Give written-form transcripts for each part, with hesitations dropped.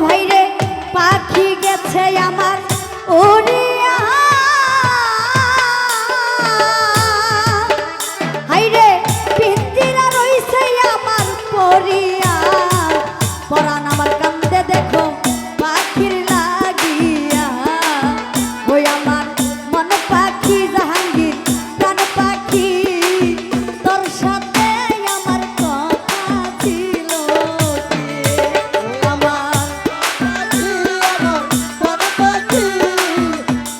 ভাইরে পাখি গেছে আমার উড়িয়া হাইরে পিঞ্জিরা রইছে আমার পরিয়া পরাণ আমার কান্দে দেখো পাখির লাগিয়া ওই আমার মন পাখি জাহাঙ্গীর প্রাণ পাখি তোর সাথে আমার কথা ছিল আমার মন পাখি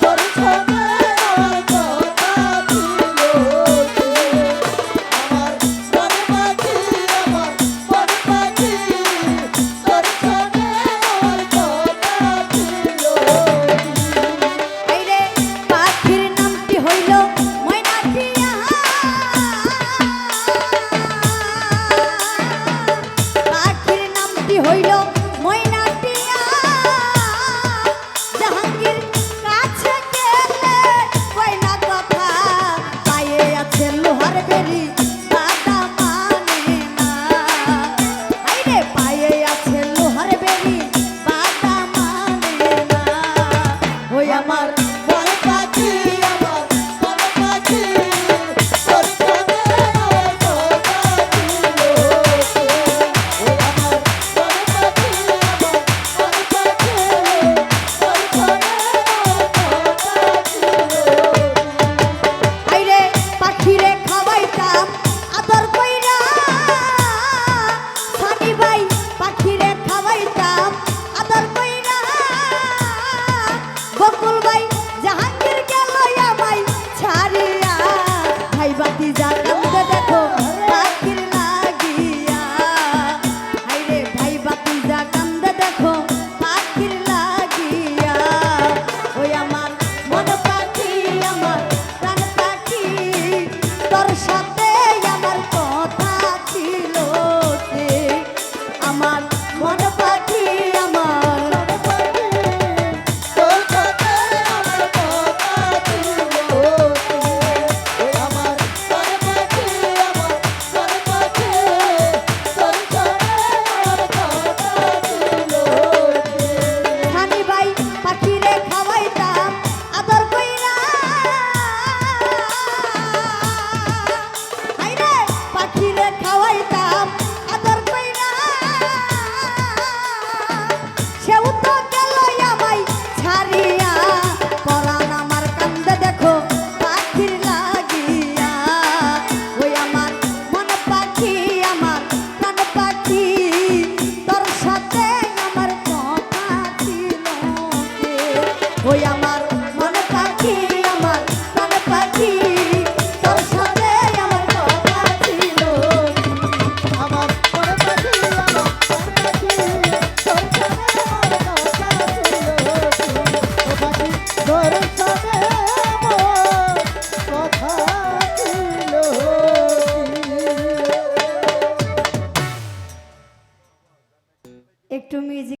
তোর সাথে আমার কথা ছিল আমার মন পাখি আমার মন পাখি তোর সাথে আমার কথা ছিল আইরে পাখির নামটি হইল ময়না টিয়া পাখির নামটি হইল ময়না টিয়া জাহাঙ্গীর কাছে গেলে কয়না কথা পায়ে আছে লোহার বেরি দাদা মানে না আইরে পায়ে আছে লোহার বেরি দাদা মানে না ওই আমার মন পাখি আমার মন পাখি তোর সাথে আমার কথা ছিল ও আমার মন পাখি আমার মন পাখি তোর সাথে আমার কথা ছিল আইরে পাখিরে খাওয়াইতাম আদর কইরা সানি ভাই পাখিরে খাওয়াইতাম আদর কইরা বকুল ভাই জাহাঙ্গীর গেল আমায় ছাড়িয়া ভাই বাতি যা কান্দে দেখো পাখির লাগিয়া আইরে ভাই বাতি যা কান্দে দেখো পাখির লাগিয়া ওই আমার মন পাখি আমার প্রাণ পাখি তোর সাথে আমার কথা ছিল যে আমার মন